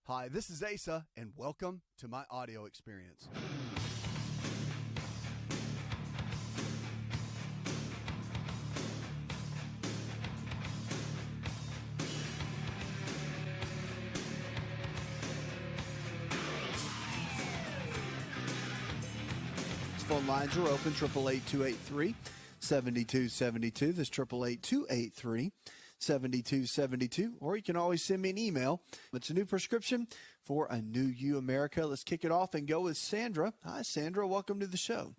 Hi, this is Asa, and welcome to my audio experience. Phone lines are open, 888-283-7272. That's 888-283-7272. Or you can always send me an email. It's a new prescription for a new you, America. Let's kick it off and go with Sandra. Hi, Sandra. Welcome to the show.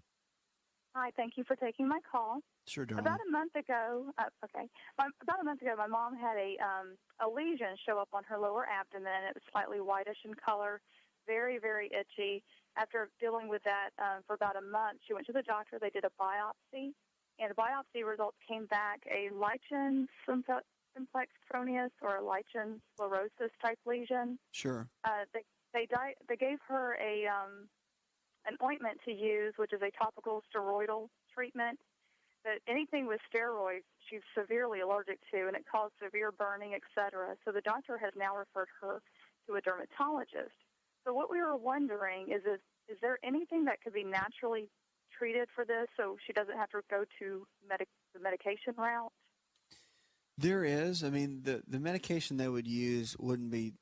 Hi, thank you for taking my call. Sure, darling. About a month ago, my mom had a lesion show up on her lower abdomen. It was slightly whitish in color, very, very itchy. After dealing with that for about a month, she went to the doctor. They did a biopsy, and the biopsy results came back a lichen simplex proneus or a lichen sclerosis type lesion. Sure. They gave her an ointment to use, which is a topical steroidal treatment. But anything with steroids, she's severely allergic to, and it caused severe burning, etc. So the doctor has now referred her to a dermatologist. So what we were wondering is there anything that could be naturally treated for this so she doesn't have to go to the medication route? There is. I mean, the medication they would use wouldn't be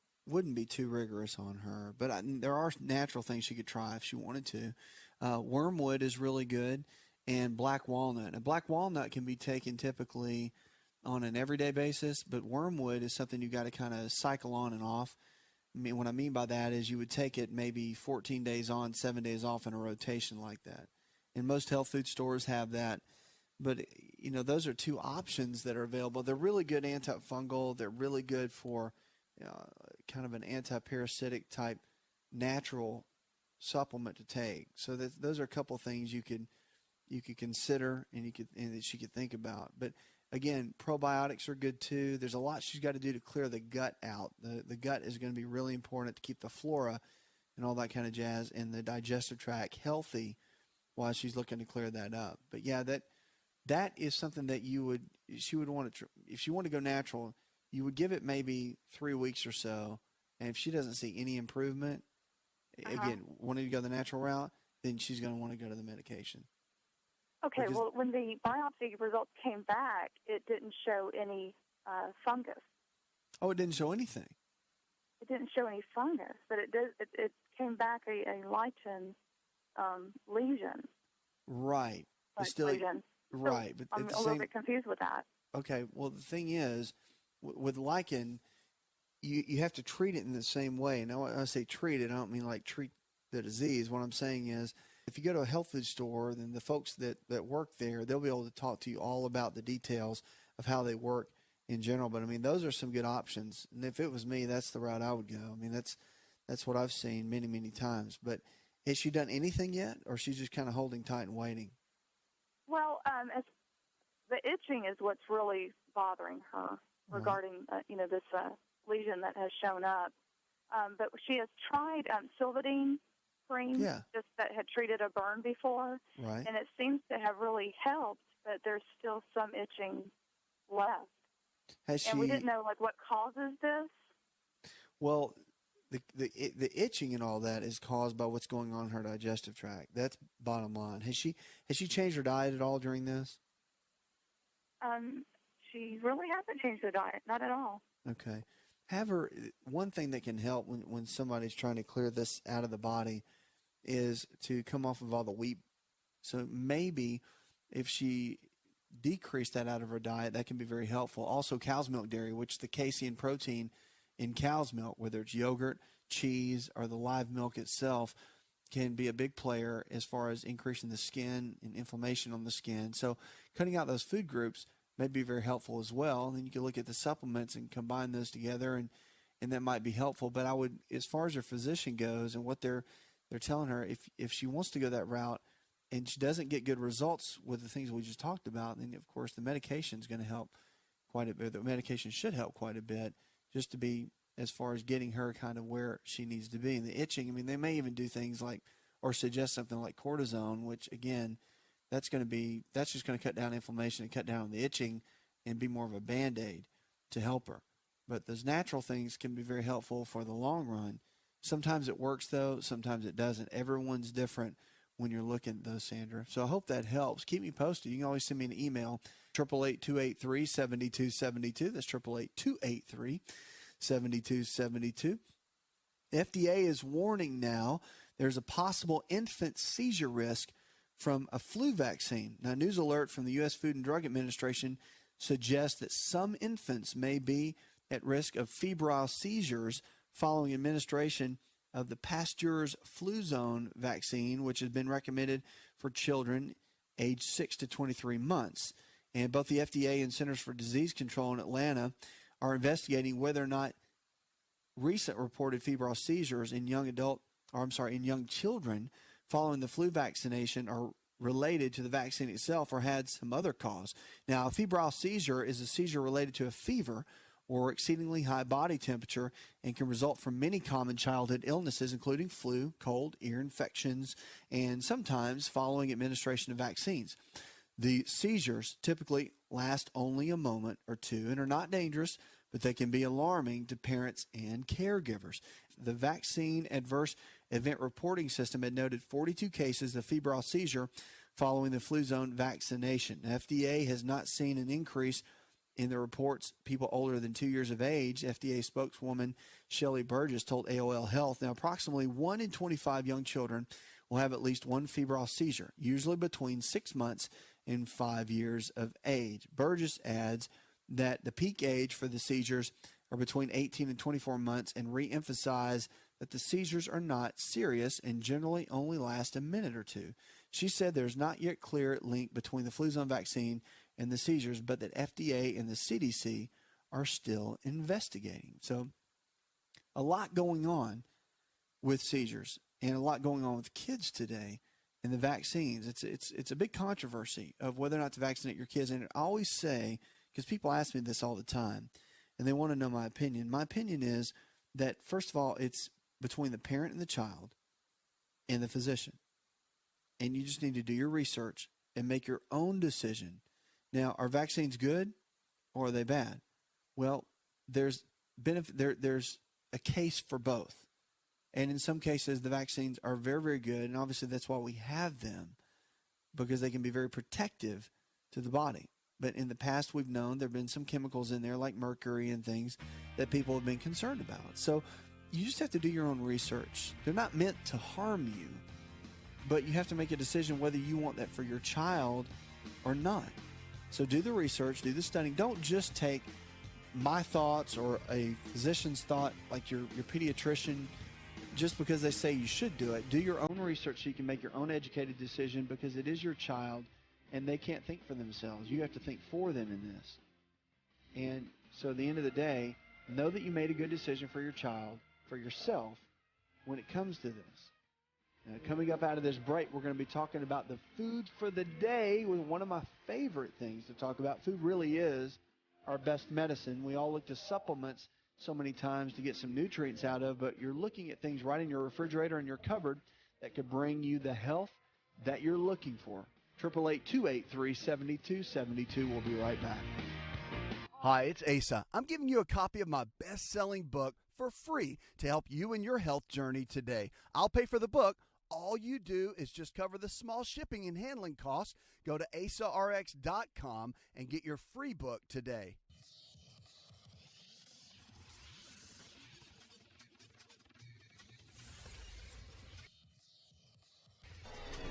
too rigorous on her, but there are natural things she could try if she wanted to. Wormwood is really good, and black walnut. And black walnut can be taken typically on an everyday basis, but wormwood is something you got to kind of cycle on and off. I mean, what I mean by that is you would take it maybe 14 days on, 7 days off in a rotation like that. And most health food stores have that. But, you know, those are two options that are available. They're really good antifungal. They're really good for kind of an anti-parasitic type natural supplement to take. So those are a couple things you could consider and that she could think about. But again, probiotics are good too. There's a lot she's got to do to clear the gut out. The gut is going to be really important to keep the flora and all that kind of jazz and the digestive tract healthy while she's looking to clear that up. But yeah, that is something that she would want to, if she wanted to go natural, you would give it maybe 3 weeks or so. And if she doesn't see any improvement, again, wanting to go the natural route, then she's going to want to go to the medication. Okay, well, when the biopsy results came back, it didn't show any fungus. Oh, it didn't show anything? It didn't show any fungus, but it came back a lichen lesion. Right. Lesion. Right. So but I'm a little bit confused with that. Okay, well, the thing is, with lichen, you have to treat it in the same way. Now, when I say treat it, I don't mean like treat the disease. What I'm saying is, if you go to a health food store, then the folks that work there, they'll be able to talk to you all about the details of how they work in general. But I mean, those are some good options. And if it was me, that's the route I would go. I mean, that's what I've seen many, many times. But has she done anything yet, or she's just kind of holding tight and waiting? Well, the itching is what's really bothering her regarding, this lesion that has shown up. But she has tried Silvadene cream, just that had treated a burn before, and it seems to have really helped, but there's still some itching left. And we didn't know what causes this. Well, the itching and all that is caused by what's going on in her digestive tract. That's bottom line. Has she changed her diet at all during this? She really hasn't changed her diet, not at all. Okay. One thing that can help when somebody's trying to clear this out of the body is to come off of all the wheat. So maybe if she decreased that out of her diet, that can be very helpful. Also, cow's milk dairy, which the casein protein in cow's milk, whether it's yogurt, cheese, or the live milk itself, can be a big player as far as increasing the skin and inflammation on the skin. So cutting out those food groups may be very helpful as well. And then you can look at the supplements and combine those together, and that might be helpful. But I would, as far as her physician goes and what they're telling her, if she wants to go that route and she doesn't get good results with the things we just talked about, then of course the medication is going to help quite a bit. The medication should help quite a bit just to be as far as getting her kind of where she needs to be. And the itching, I mean, they may even do things like, or suggest something like cortisone, which again, that's just going to cut down inflammation and cut down on the itching and be more of a Band-Aid to help her. But those natural things can be very helpful for the long run. Sometimes it works, though. Sometimes it doesn't. Everyone's different when you're looking at those, Sandra. So I hope that helps. Keep me posted. You can always send me an email, 888-283-7272. That's 888-283-7272. FDA is warning now there's a possible infant seizure risk from a flu vaccine. Now, news alert from the U.S. Food and Drug Administration suggests that some infants may be at risk of febrile seizures following administration of the Pasteur's Fluzone vaccine, which has been recommended for children aged 6 to 23 months. And both the FDA and Centers for Disease Control in Atlanta are investigating whether or not recent reported febrile seizures in young children following the flu vaccination are related to the vaccine itself or had some other cause. Now, a febrile seizure is a seizure related to a fever or exceedingly high body temperature and can result from many common childhood illnesses, including flu, cold, ear infections, and sometimes following administration of vaccines. The seizures typically last only a moment or two and are not dangerous, but they can be alarming to parents and caregivers. The Vaccine Adverse Event Reporting System had noted 42 cases of febrile seizure following the Fluzone vaccination. The FDA has not seen an increase in the reports people older than 2 years of age. FDA spokeswoman Shelley Burgess told AOL Health, now approximately 1 in 25 young children will have at least one febrile seizure, usually between 6 months and 5 years of age. Burgess adds that the peak age for the seizures are between 18 and 24 months and re-emphasize that the seizures are not serious and generally only last a minute or two. She said there's not yet clear link between the Fluzone vaccine and the seizures, but that FDA and the CDC are still investigating. So a lot going on with seizures and a lot going on with kids today and the vaccines. It's a big controversy of whether or not to vaccinate your kids. And I always say, because people ask me this all the time, and they want to know my opinion. My opinion is that, first of all, it's between the parent and the child and the physician. And you just need to do your research and make your own decision. Now, are vaccines good or are they bad? Well, there's a case for both. And in some cases, the vaccines are very, very good. And obviously, that's why we have them, because they can be very protective to the body. But in the past, we've known there have been some chemicals in there like mercury and things that people have been concerned about. So you just have to do your own research. They're not meant to harm you, but you have to make a decision whether you want that for your child or not. So do the research, do the studying. Don't just take my thoughts or a physician's thought, like your pediatrician, just because they say you should do it. Do your own research so you can make your own educated decision, because it is your child and they can't think for themselves. You have to think for them in this. And so at the end of the day, know that you made a good decision for your child, for yourself, when it comes to this. Now, coming up out of this break, we're going to be talking about the food for the day with one of my favorite things to talk about. Food really is our best medicine. We all look to supplements so many times to get some nutrients out of, but you're looking at things right in your refrigerator and your cupboard that could bring you the health that you're looking for. 888-283-7272. We'll be right back. Hi, it's Asa. I'm giving you a copy of my best-selling book for free to help you in your health journey today. I'll pay for the book. All you do is just cover the small shipping and handling costs. Go to asarx.com and get your free book today.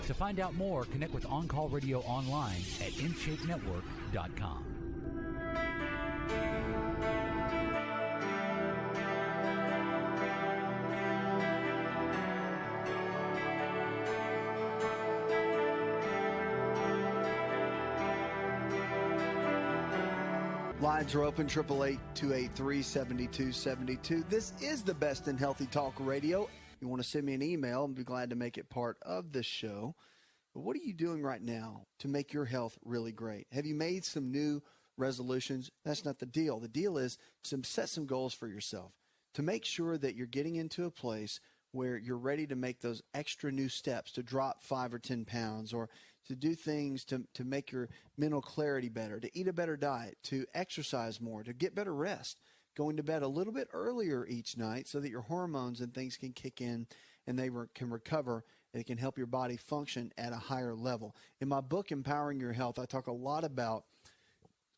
To find out more, connect with On Call Radio online at InShapeNetwork.com. Lines are open, 888-283-7272. This is the best in healthy talk radio. You want to send me an email, I'd be glad to make it part of the show. But what are you doing right now to make your health really great? Have you made some new resolutions? That's not the deal. The deal is to set some goals for yourself, to make sure that you're getting into a place where you're ready to make those extra new steps, to drop 5 or 10 pounds, or to do things to make your mental clarity better, to eat a better diet, to exercise more, to get better rest. going to bed a little bit earlier each night so that your hormones and things can kick in and they can recover, and it can help your body function at a higher level. In my book, Empowering Your Health, I talk a lot about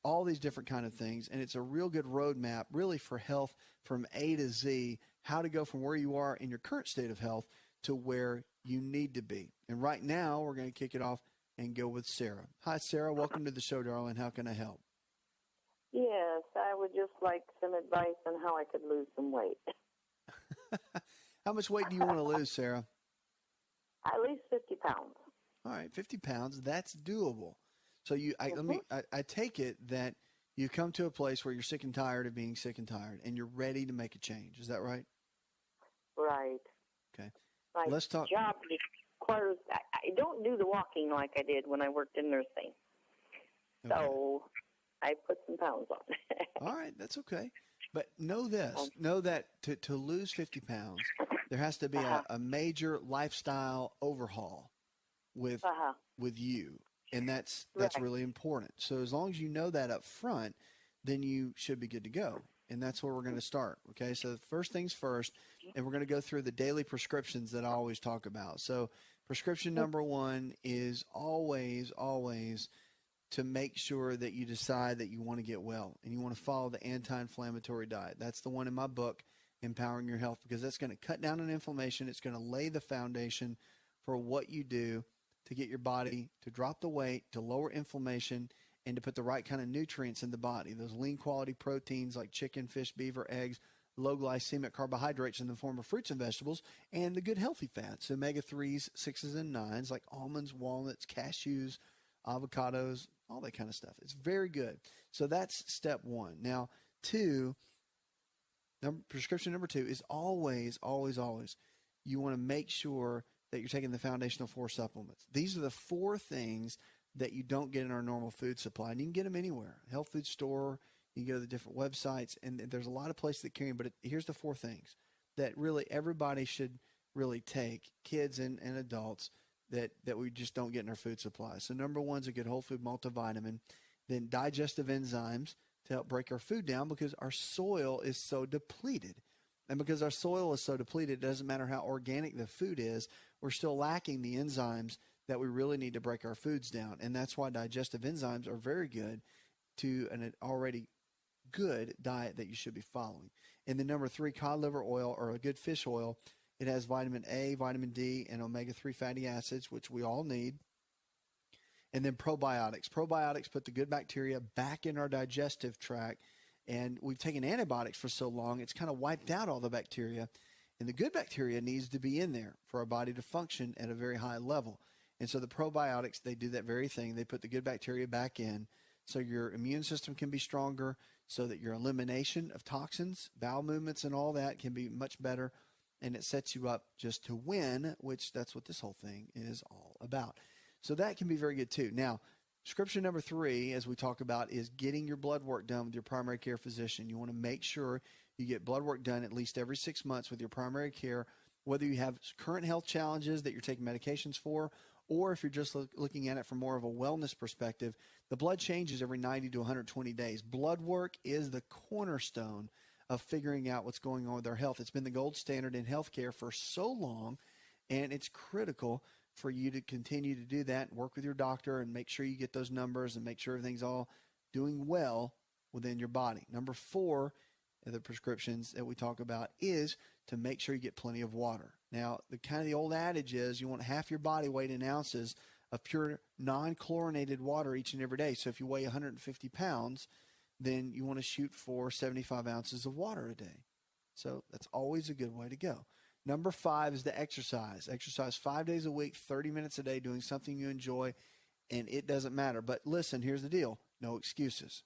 all these different kind of things, and it's a real good roadmap really for health from A to Z, how to go from where you are in your current state of health to where you need to be. And right now, we're going to kick it off and go with Sarah. Hi, Sarah. Welcome to the show, darling. How can I help? Yes, I would just like some advice on how I could lose some weight. How much weight do you want to lose, Sarah? At least 50 pounds. All right, 50 pounds. That's doable. So I take it that you come to a place where you're sick and tired of being sick and tired, and you're ready to make a change. Is that right? Right. Okay. My Let's talk. job requires, I don't do the walking like I did when I worked in nursing. Okay. So I put some pounds on. All right, that's okay. But know this, know that to lose 50 pounds, there has to be a major lifestyle overhaul with you. And that's really important. So as long as you know that up front, then you should be good to go. And that's where we're going to start. Okay. So the first things first, and we're going to go through the daily prescriptions that I always talk about. So prescription number one is always to make sure that you decide that you want to get well and you want to follow the anti-inflammatory diet. That's the one in my book, Empowering Your Health, because that's going to cut down on inflammation. It's going to lay the foundation for what you do to get your body to drop the weight, to lower inflammation, and to put the right kind of nutrients in the body. Those lean quality proteins like chicken, fish, beaver, eggs, low glycemic carbohydrates in the form of fruits and vegetables, and the good healthy fats, omega-3s, 6s, and 9s like almonds, walnuts, cashews, avocados, all that kind of stuff. It's very good. So that's step one. Now, prescription number two is always, you want to make sure that you're taking the foundational 4 supplements. These are the 4 things that you don't get in our normal food supply, and you can get them anywhere. Health food store, you can go to the different websites, and there's a lot of places that carry them, but here's the 4 things that really everybody should really take, kids and adults, that we just don't get in our food supply. So number one is a good whole food multivitamin, then digestive enzymes to help break our food down because our soil is so depleted. And because our soil is so depleted, it doesn't matter how organic the food is, we're still lacking the enzymes that we really need to break our foods down. And that's why digestive enzymes are very good to an already good diet that you should be following. And then number 3, cod liver oil or a good fish oil. It has vitamin A, vitamin D, and omega-3 fatty acids, which we all need. And then probiotics. Probiotics put the good bacteria back in our digestive tract. And we've taken antibiotics for so long, it's kind of wiped out all the bacteria. And the good bacteria needs to be in there for our body to function at a very high level. And so the probiotics, they do that very thing. They put the good bacteria back in so your immune system can be stronger, so that your elimination of toxins, bowel movements, and all that can be much better. And it sets you up just to win, which that's what this whole thing is all about. So that can be very good too. Now, prescription number 3, as we talk about, is getting your blood work done with your primary care physician. You want to make sure you get blood work done at least every 6 months with your primary care, whether you have current health challenges that you're taking medications for, or if you're just looking at it from more of a wellness perspective. The blood changes every 90 to 120 days. Blood work is the cornerstone of figuring out what's going on with our health. It's been the gold standard in healthcare for so long, and it's critical for you to continue to do that and work with your doctor and make sure you get those numbers and make sure everything's all doing well within your body. Number 4 of the prescriptions that we talk about is to make sure you get plenty of water. Now, the old adage is you want half your body weight in ounces of pure non-chlorinated water each and every day. So if you weigh 150 pounds, then you want to shoot for 75 ounces of water a day. So that's always a good way to go. Number 5 is the exercise. Exercise 5 days a week, 30 minutes a day, doing something you enjoy, and it doesn't matter. But listen, here's the deal. No excuses.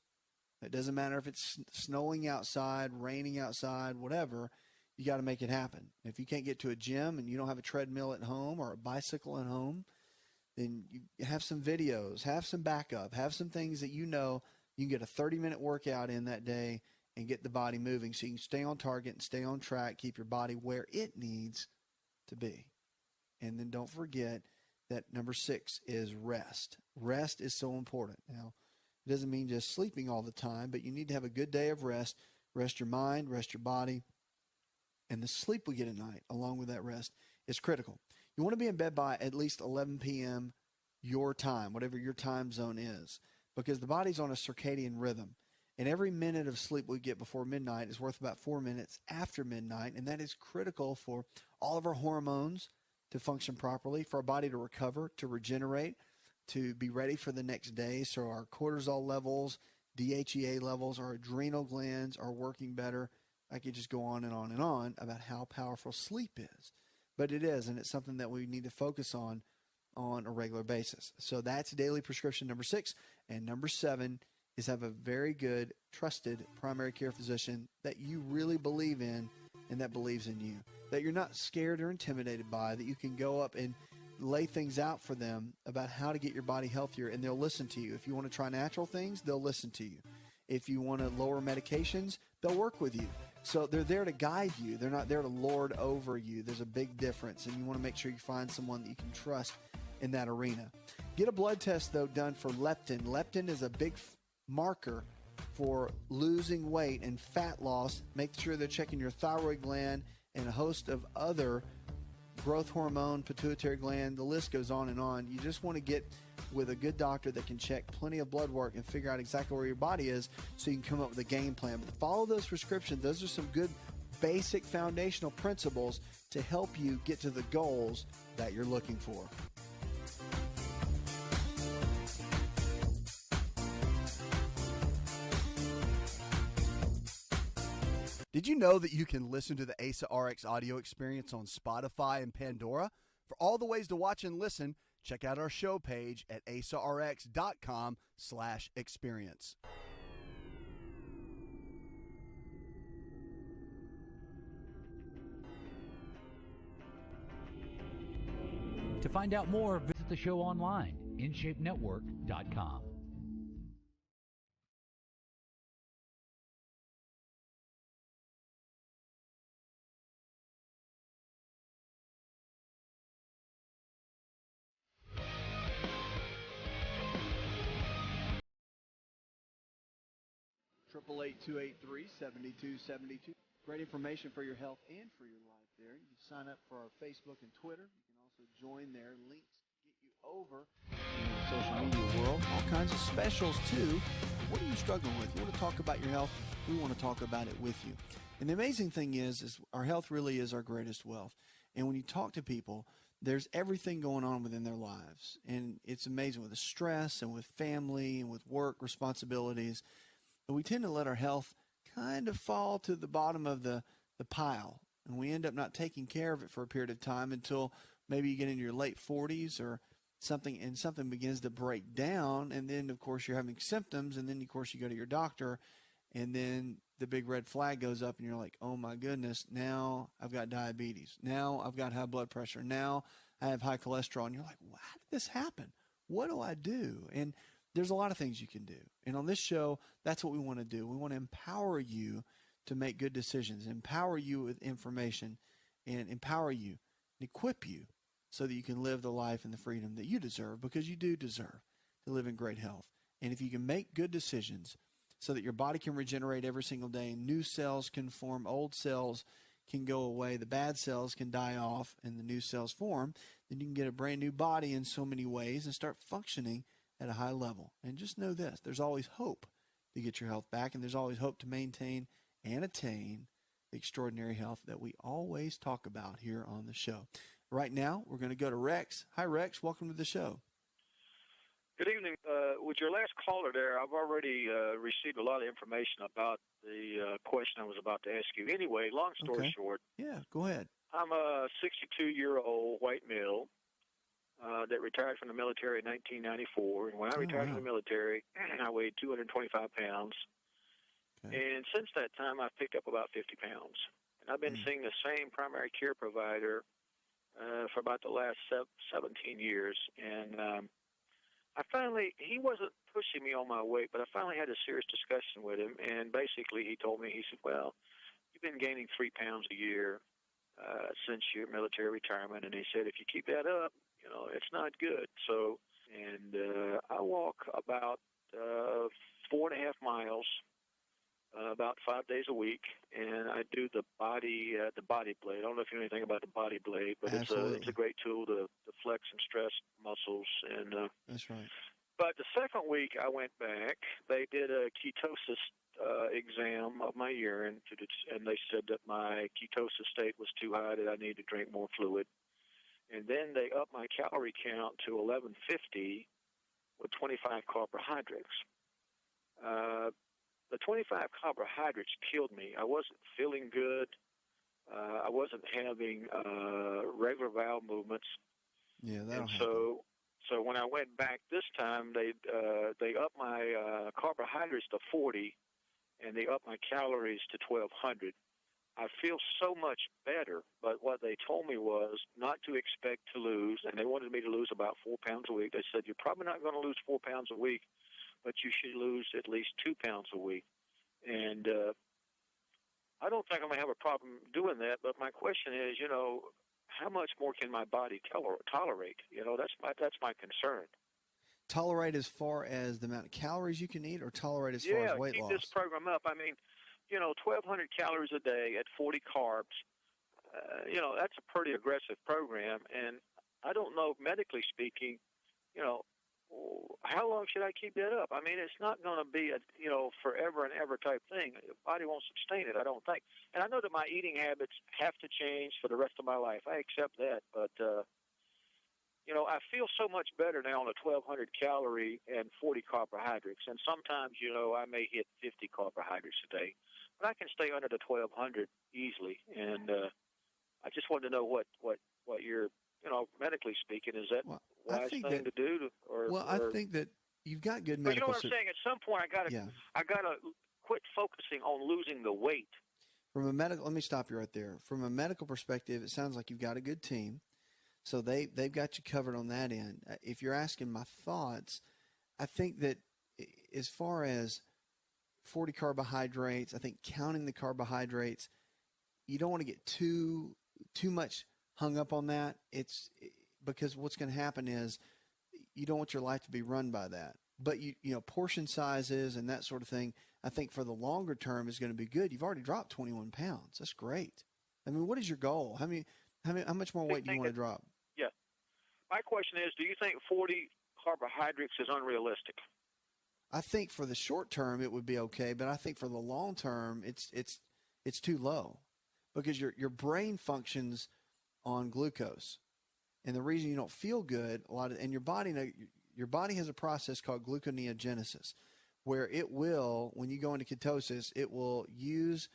It doesn't matter if it's snowing outside, raining outside, whatever. You got to make it happen. If you can't get to a gym and you don't have a treadmill at home or a bicycle at home, then you have some videos, have some backup, have some things that you know you can get a 30-minute workout in that day and get the body moving so you can stay on target and stay on track, keep your body where it needs to be. And then don't forget that number 6 is rest. Rest is so important. Now, it doesn't mean just sleeping all the time, but you need to have a good day of rest rest your mind, rest your body, and the sleep we get at night, along with that rest, is critical. You want to be in bed by at least 11 p.m. your time, whatever your time zone is, because the body's on a circadian rhythm. And every minute of sleep we get before midnight is worth about 4 minutes after midnight, and that is critical for all of our hormones to function properly, for our body to recover, to regenerate, to be ready for the next day. So our cortisol levels, DHEA levels, our adrenal glands are working better. I could just go on and on and on about how powerful sleep is. But it is, and it's something that we need to focus on a regular basis. So that's daily prescription number 6. And number 7 is have a very good, trusted primary care physician that you really believe in and that believes in you, that you're not scared or intimidated by, that you can go up and lay things out for them about how to get your body healthier, and they'll listen to you. If you want to try natural things, they'll listen to you. If you want to lower medications, they'll work with you. So they're there to guide you. They're not there to lord over you. There's a big difference, and you want to make sure you find someone that you can trust in that arena. Get a blood test, though, done for leptin. Leptin is a big marker for losing weight and fat loss. Make sure they're checking your thyroid gland and a host of other growth hormone, pituitary gland. The list goes on and on. You just want to get with a good doctor that can check plenty of blood work and figure out exactly where your body is so you can come up with a game plan. But follow those prescriptions. Those are some good basic foundational principles to help you get to the goals that you're looking for. Did you know that you can listen to the Asa Rx audio experience on Spotify and Pandora? For all the ways to watch and listen, check out our show page at asarx.com/experience. To find out more, visit the show online, InShapeNetwork.com. Triple 828-372-72. Great information for your health and for your life there. You can sign up for our Facebook and Twitter. You can also join there. Links get you over in the social media world. All kinds of specials, too. What are you struggling with? You want to talk about your health? We want to talk about it with you. And the amazing thing is our health really is our greatest wealth. And when you talk to people, there's everything going on within their lives. And it's amazing with the stress and with family and with work responsibilities. But we tend to let our health kind of fall to the bottom of the pile, and we end up not taking care of it for a period of time until maybe you get into your late 40s or something, and something begins to break down, and then, of course, you're having symptoms, and then, of course, you go to your doctor, and then the big red flag goes up, and you're like, oh, my goodness, now I've got diabetes. Now I've got high blood pressure. Now I have high cholesterol, and you're like, well, how did this happen? What do I do? And there's a lot of things you can do. And on this show, that's what we want to do. We want to empower you to make good decisions, empower you with information, and empower you and equip you so that you can live the life and the freedom that you deserve, because you do deserve to live in great health. And if you can make good decisions so that your body can regenerate every single day, new cells can form, old cells can go away, the bad cells can die off, and the new cells form, then you can get a brand new body in so many ways and start functioning at a high level. And just know this, there's always hope to get your health back, and there's always hope to maintain and attain the extraordinary health that we always talk about here on the show. Right now, we're going to go to Rex. Hi, Rex. Welcome to the show. Good evening. With your last caller there, I've already received a lot of information about the question I was about to ask you. Anyway, long story short. Yeah, go ahead. I'm a 62-year-old white male that retired from the military in 1994. And when I retired from the military, I weighed 225 pounds. Okay. And since that time, I've picked up about 50 pounds. And I've been seeing the same primary care provider for about the last 17 years. And he wasn't pushing me on my weight, but I finally had a serious discussion with him. And basically, he told me, he said, well, you've been gaining 3 pounds a year since your military retirement. And he said, if you keep that up, it's not good. So, and I walk about 4.5 miles about 5 days a week, and I do the body blade. I don't know if you know anything about the body blade, but it's a great tool to flex and stress muscles. And that's right. But the second week I went back, they did a ketosis exam of my urine, and they said that my ketosis state was too high, that I needed to drink more fluid. And then they upped my calorie count to 1150 with 25 carbohydrates. The 25 carbohydrates killed me. I wasn't feeling good. I wasn't having regular bowel movements. Yeah, that'll happen. So when I went back this time, they upped my carbohydrates to 40, and they upped my calories to 1,200. I feel so much better, but what they told me was not to expect to lose, and they wanted me to lose about 4 pounds a week. They said, you're probably not going to lose 4 pounds a week, but you should lose at least 2 pounds a week. And I don't think I'm going to have a problem doing that, but my question is, how much more can my body tolerate? That's my concern. Tolerate as far as the amount of calories you can eat, or tolerate as far as weight loss? Yeah, keep this program up. I mean, 1,200 calories a day at 40 carbs, that's a pretty aggressive program. And I don't know, medically speaking, how long should I keep that up? I mean, it's not going to be a, forever and ever type thing. The body won't sustain it, I don't think. And I know that my eating habits have to change for the rest of my life. I accept that. But, I feel so much better now on a 1,200 calorie and 40 carbohydrates. And sometimes, I may hit 50 carbohydrates a day. But I can stay under the 1,200 easily. And I just wanted to know what your, medically speaking, is that wise thing to do? I think that you've got good medical. You know what I'm saying? At some point, I gotta quit focusing on losing the weight. Let me stop you right there. From a medical perspective, it sounds like you've got a good team. So they've got you covered on that end. If you're asking my thoughts, I think that as far as 40 carbohydrates, I think counting the carbohydrates, you don't want to get too much hung up on that. It's because what's going to happen is you don't want your life to be run by that. But portion sizes and that sort of thing, I think for the longer term is going to be good. You've already dropped 21 pounds. That's great. I mean, what is your goal? How much more weight do you want to drop? Yeah. My question is, do you think 40 carbohydrates is unrealistic? I think for the short term it would be okay, but I think for the long term it's too low, because your brain functions on glucose, and the reason you don't feel good and your body has a process called gluconeogenesis, where it will, when you go into ketosis, it will use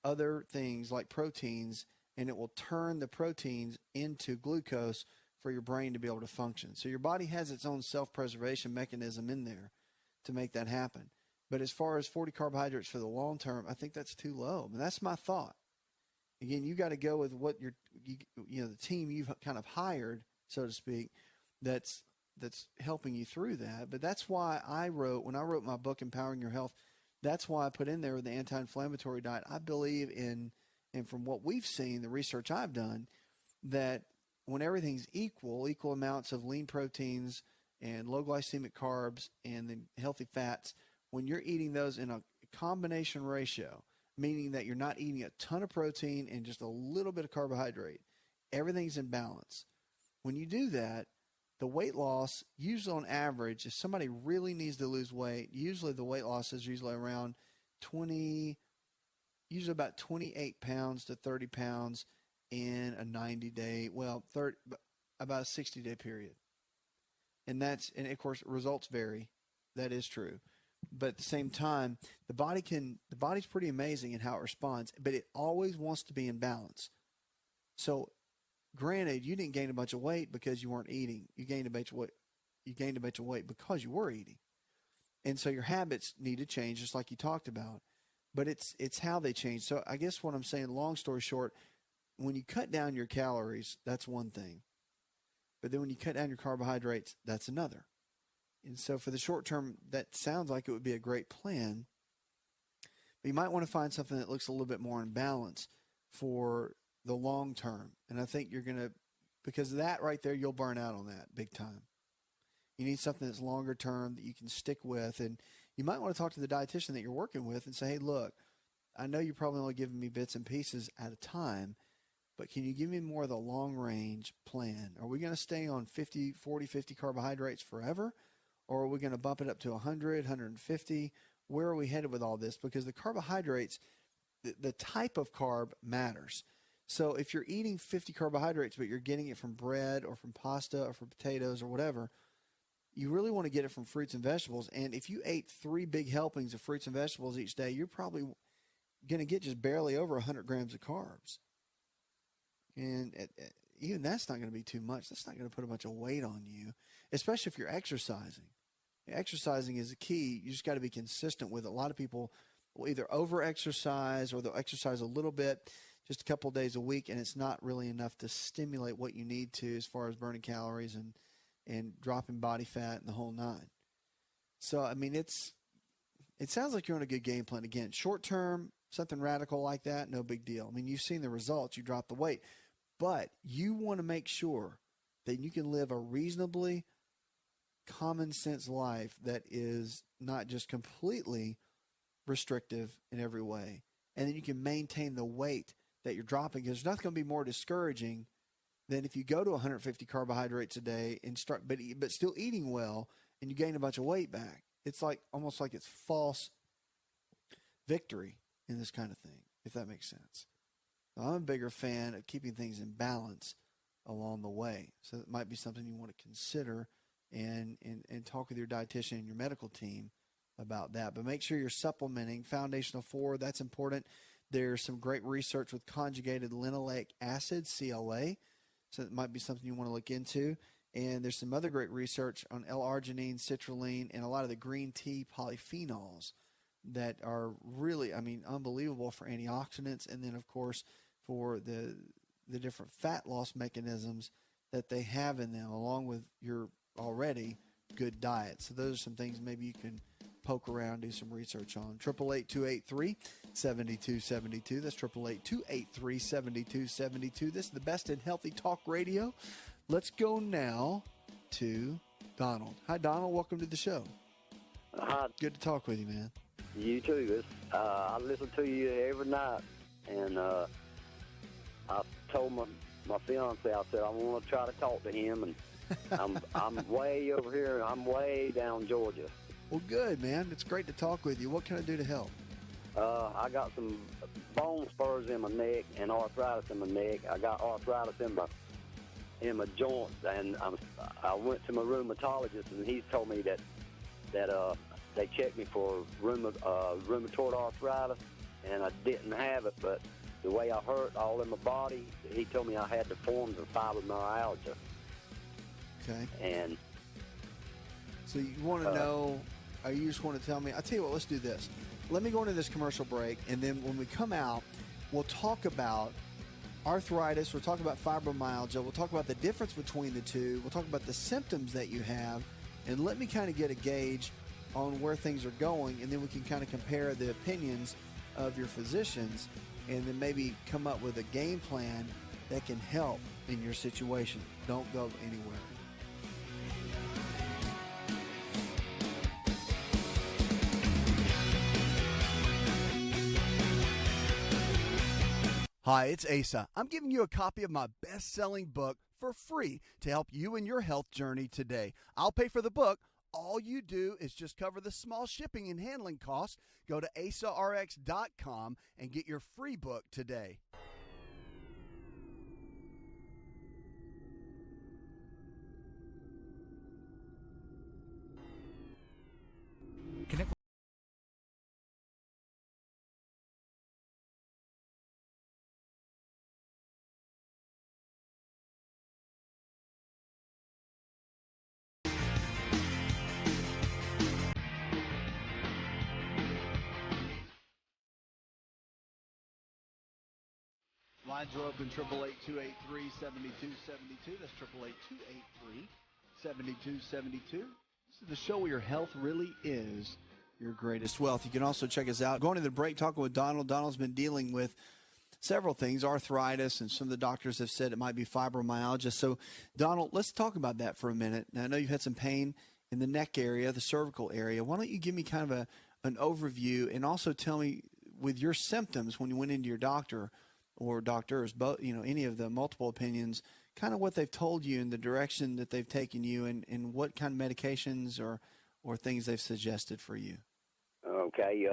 other things like proteins, and it will turn the proteins into glucose for your brain to be able to function. So your body has its own self-preservation mechanism in there to make that happen. But as far as 40 carbohydrates for the long term, I think that's too low. And that's my thought. Again, you got to go with what the team you've kind of hired, so to speak, that's helping you through that. But that's why when I wrote my book, Empowering Your Health, that's why I put in there the anti-inflammatory diet. I believe in, and from what we've seen, the research I've done, that when everything's equal amounts of lean proteins and low glycemic carbs and then healthy fats, when you're eating those in a combination ratio, meaning that you're not eating a ton of protein and just a little bit of carbohydrate, everything's in balance. When you do that, the weight loss, usually on average, if somebody really needs to lose weight, usually the weight loss is usually around usually about 28 pounds to 30 pounds in a 90-day, about a 60-day period. And of course, results vary. That is true. But at the same time, the body's pretty amazing in how it responds, but it always wants to be in balance. So granted, you didn't gain a bunch of weight because you weren't eating. You gained a bunch of weight because you were eating. And so your habits need to change, just like you talked about. But it's how they change. So I guess what I'm saying, long story short, when you cut down your calories, that's one thing. But then when you cut down your carbohydrates, that's another. And so for the short term, that sounds like it would be a great plan. But you might want to find something that looks a little bit more in balance for the long term. And I think because of that right there, you'll burn out on that big time. You need something that's longer term that you can stick with. And you might want to talk to the dietitian that you're working with and say, hey, look, I know you're probably only giving me bits and pieces at a time, but can you give me more of the long-range plan? Are we going to stay on 50 carbohydrates forever, or are we going to bump it up to 100, 150? Where are we headed with all this? Because the carbohydrates, the type of carb matters. So if you're eating 50 carbohydrates, but you're getting it from bread or from pasta or from potatoes or whatever, you really want to get it from fruits and vegetables. And if you ate 3 big helpings of fruits and vegetables each day, you're probably going to get just barely over 100 grams of carbs. And even that's not going to be too much. That's not going to put a bunch of weight on you, especially if you're exercising. Exercising is the key. You just got to be consistent with it. A lot of people will either over-exercise or they'll exercise a little bit, just a couple of days a week, and it's not really enough to stimulate what you need to as far as burning calories and dropping body fat and the whole nine. So, I mean, it sounds like you're on a good game plan. Again, short-term, something radical like that, no big deal. I mean, you've seen the results. You dropped the weight. But you want to make sure that you can live a reasonably common sense life that is not just completely restrictive in every way. And then you can maintain the weight that you're dropping. Because there's nothing going to be more discouraging than if you go to 150 carbohydrates a day and start, but still eating well, and you gain a bunch of weight back. It's like almost like it's false victory in this kind of thing, if that makes sense. I'm a bigger fan of keeping things in balance along the way. So it might be something you want to consider and talk with your dietitian and your medical team about that. But make sure you're supplementing. Foundational 4, that's important. There's some great research with conjugated linoleic acid, CLA. So it might be something you want to look into. And there's some other great research on L-arginine, citrulline, and a lot of the green tea polyphenols that are really, I mean, unbelievable for antioxidants. And then, of course, for the different fat loss mechanisms that they have in them, along with your already good diet. So those are some things maybe you can poke around, do some research on. 888-283-7272. That's 888-283-7272. This is the best in healthy talk radio. Let's go now to Donald. Hi, Donald. Welcome to the show. Hi. Good to talk with you, man. You too. I listen to you every night, and I told my fiance, I said I want to try to talk to him, and I'm way over here, and I'm way down in Georgia. Well, good, man. It's great to talk with you. What can I do to help? I got some bone spurs in my neck and arthritis in my neck. I got arthritis in my joints, and I went to my rheumatologist, and he's told me that they checked me for rheumatoid arthritis, and I didn't have it, but the way I hurt all in my body, he told me I had the forms of fibromyalgia. Okay. And so you want to know, or you just want to tell me? I'll tell you what, let's do this. Let me go into this commercial break, and then when we come out, we'll talk about arthritis, we'll talk about fibromyalgia, we'll talk about the difference between the two, we'll talk about the symptoms that you have, and let me kind of get a gauge on where things are going, and then we can kind of compare the opinions of your physicians, and then maybe come up with a game plan that can help in your situation. Don't go anywhere. Hi, it's Asa. I'm giving you a copy of my best-selling book for free to help you in your health journey today. I'll pay for the book. All you do is just cover the small shipping and handling costs. Go to asarx.com and get your free book today. Connect. Lines are open, 888-283-7272. That's 888-283-7272. This is the show where your health really is your greatest wealth. You can also check us out. Going to the break, talking with Donald. Donald's been dealing with several things, arthritis, and some of the doctors have said it might be fibromyalgia. So, Donald, let's talk about that for a minute. Now, I know you've had some pain in the neck area, the cervical area. Why don't you give me kind of an overview, and also tell me with your symptoms when you went into your doctor or doctors, both, any of the multiple opinions, kind of what they've told you and the direction that they've taken you, and what kind of medications or things they've suggested for you. Okay.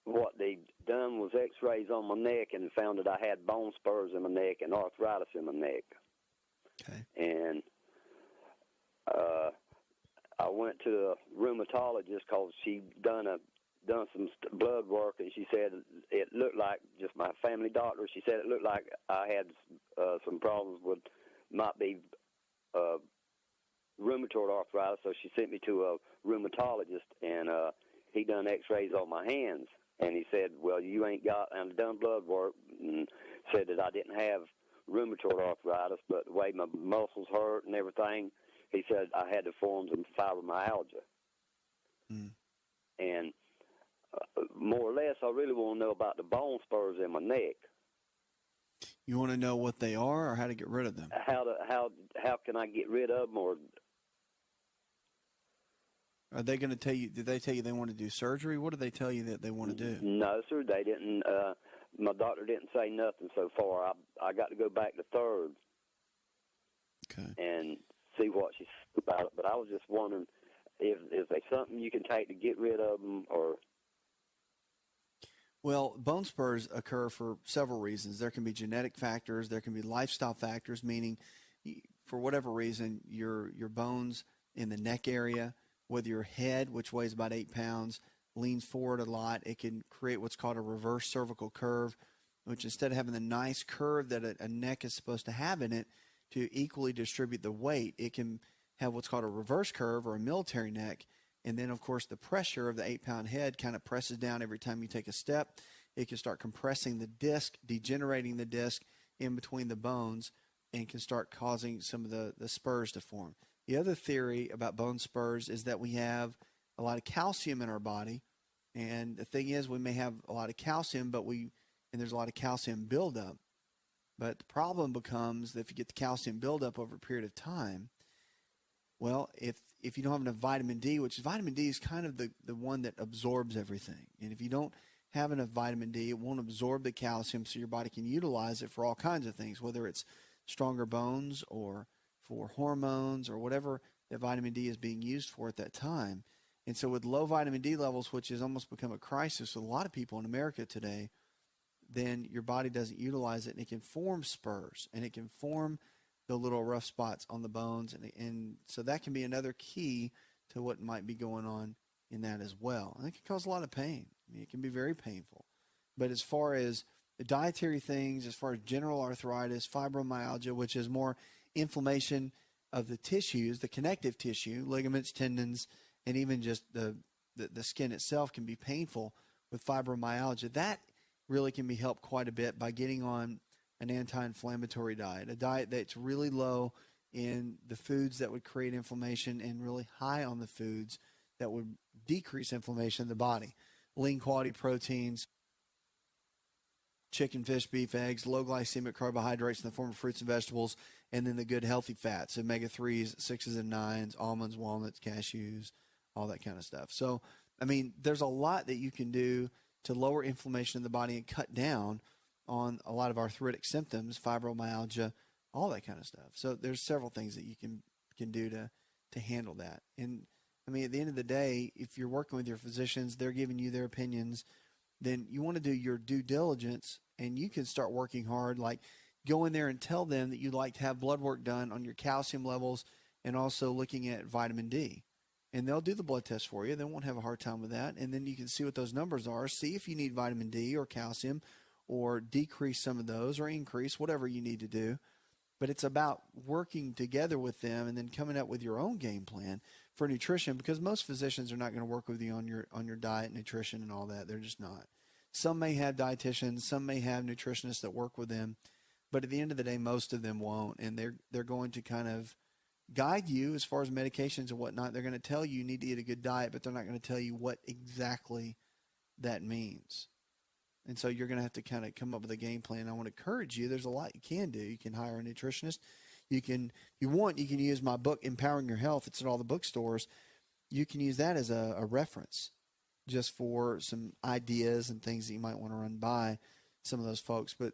What they done was x-rays on my neck and found that I had bone spurs in my neck and arthritis in my neck. Okay. And I went to a rheumatologist because she done some blood work, and she said it looked like, just my family doctor, she said it looked like I had some problems with, might be rheumatoid arthritis, so she sent me to a rheumatologist, and he done x-rays on my hands, and he said, well, you ain't got, and done blood work, and said that I didn't have rheumatoid arthritis, but the way my muscles hurt and everything, he said I had the forms of fibromyalgia. And more or less, I really want to know about the bone spurs in my neck. You want to know what they are or how to get rid of them? How can I get rid of them? Or are they going to tell you? Did they tell you they want to do surgery? What did they tell you that they want to do? No, sir, they didn't. My doctor didn't say nothing so far. I got to go back to third. Okay. And see what she said about it. But I was just wondering if there's something you can take to get rid of them, or. Well, bone spurs occur for several reasons. There can be genetic factors. There can be lifestyle factors, meaning for whatever reason, your bones in the neck area, whether your head, which weighs about 8 pounds, leans forward a lot, it can create what's called a reverse cervical curve, which instead of having the nice curve that a neck is supposed to have in it to equally distribute the weight, it can have what's called a reverse curve or a military neck. And then, of course, the pressure of the 8-pound head kind of presses down every time you take a step. It can start compressing the disc, degenerating the disc in between the bones, and can start causing some of the spurs to form. The other theory about bone spurs is that we have a lot of calcium in our body. And the thing is, we may have a lot of calcium, and there's a lot of calcium buildup. But the problem becomes that if you get the calcium buildup over a period of time, well, if you don't have enough vitamin D, which vitamin D is kind of the one that absorbs everything. And if you don't have enough vitamin D, it won't absorb the calcium so your body can utilize it for all kinds of things, whether it's stronger bones or for hormones or whatever that vitamin D is being used for at that time. And so with low vitamin D levels, which has almost become a crisis with a lot of people in America today, then your body doesn't utilize it, and it can form spurs, and it can form the little rough spots on the bones. And so that can be another key to what might be going on in that as well. And it can cause a lot of pain. I mean, it can be very painful. But as far as the dietary things, as far as general arthritis, fibromyalgia, which is more inflammation of the tissues, the connective tissue, ligaments, tendons, and even just the skin itself can be painful with fibromyalgia. That really can be helped quite a bit by getting on an anti-inflammatory diet, a diet that's really low in the foods that would create inflammation and really high on the foods that would decrease inflammation in the body. Lean quality proteins, chicken, fish, beef, eggs, low glycemic carbohydrates in the form of fruits and vegetables, and then the good healthy fats, omega-3s, 6s and 9s, almonds, walnuts, cashews, all that kind of stuff. So, I mean, there's a lot that you can do to lower inflammation in the body and cut down on a lot of arthritic symptoms, fibromyalgia, all that kind of stuff. So there's several things that you can do to handle that. And I mean, at the end of the day, if you're working with your physicians, they're giving you their opinions, then you want to do your due diligence, and you can start working hard, like go in there and tell them that you'd like to have blood work done on your calcium levels and also looking at vitamin D. And they'll do the blood test for you. They won't have a hard time with that. And then you can see what those numbers are, see if you need vitamin D or calcium, or decrease some of those or increase, whatever you need to do. But it's about working together with them and then coming up with your own game plan for nutrition, because most physicians are not going to work with you on your diet, nutrition, and all that. They're just not. Some may have dietitians, some may have nutritionists that work with them, but at the end of the day, most of them won't. And they're going to kind of guide you as far as medications and whatnot. They're going to tell you need to eat a good diet, but they're not going to tell you what exactly that means. And so you're going to have to kind of come up with a game plan. I want to encourage you. There's a lot you can do. You can hire a nutritionist. You can, if you want, you can use my book, Empowering Your Health. It's at all the bookstores. You can use that as a reference just for some ideas and things that you might want to run by some of those folks. But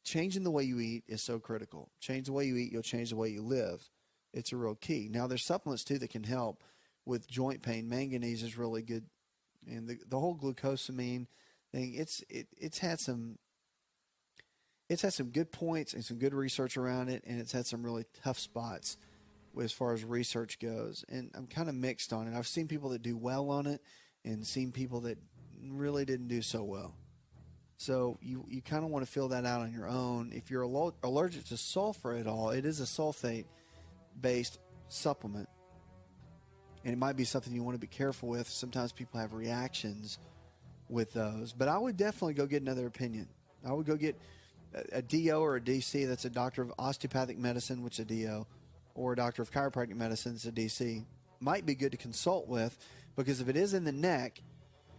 changing the way you eat is so critical. Change the way you eat, you'll change the way you live. It's a real key. Now, there's supplements, too, that can help with joint pain. Manganese is really good. And the whole glucosamine thing, it's had some good points and some good research around it, and it's had some really tough spots as far as research goes. And I'm kind of mixed on it. I've seen people that do well on it and seen people that really didn't do so well. So you kind of want to fill that out on your own. If you're allergic to sulfur at all, it is a sulfate-based supplement. And it might be something you want to be careful with. Sometimes people have reactions with those. But I would definitely go get another opinion. I would go get a DO or a DC. That's a doctor of osteopathic medicine, which is a DO, or a doctor of chiropractic medicine, that's a DC. Might be good to consult with, because if it is in the neck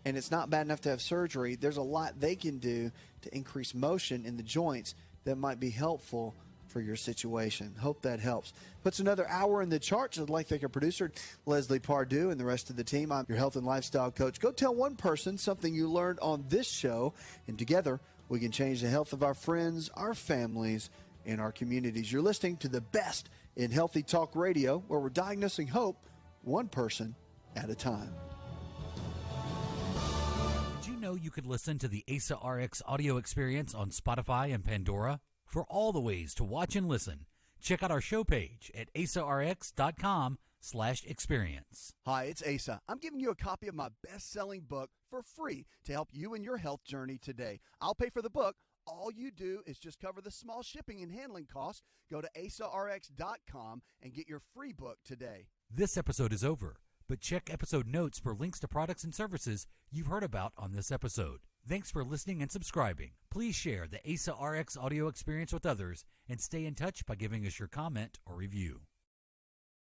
and it's not bad enough to have surgery, there's a lot they can do to increase motion in the joints that might be helpful for your situation. Hope that helps. Puts another hour in the charts. I'd like to thank our producer, Leslie Pardue, and the rest of the team. I'm your health and lifestyle coach. Go tell one person something you learned on this show, and together we can change the health of our friends, our families, and our communities. You're listening to the best in healthy talk radio, where we're diagnosing hope one person at a time. Did you know you could listen to the Asa Rx audio experience on Spotify and Pandora? For all the ways to watch and listen, check out our show page at asarx.com/experience. Hi, it's Asa. I'm giving you a copy of my best-selling book for free to help you in your health journey today. I'll pay for the book. All you do is just cover the small shipping and handling costs. Go to asarx.com and get your free book today. This episode is over, but check episode notes for links to products and services you've heard about on this episode. Thanks for listening and subscribing. Please share the Asa Rx audio experience with others and stay in touch by giving us your comment or review.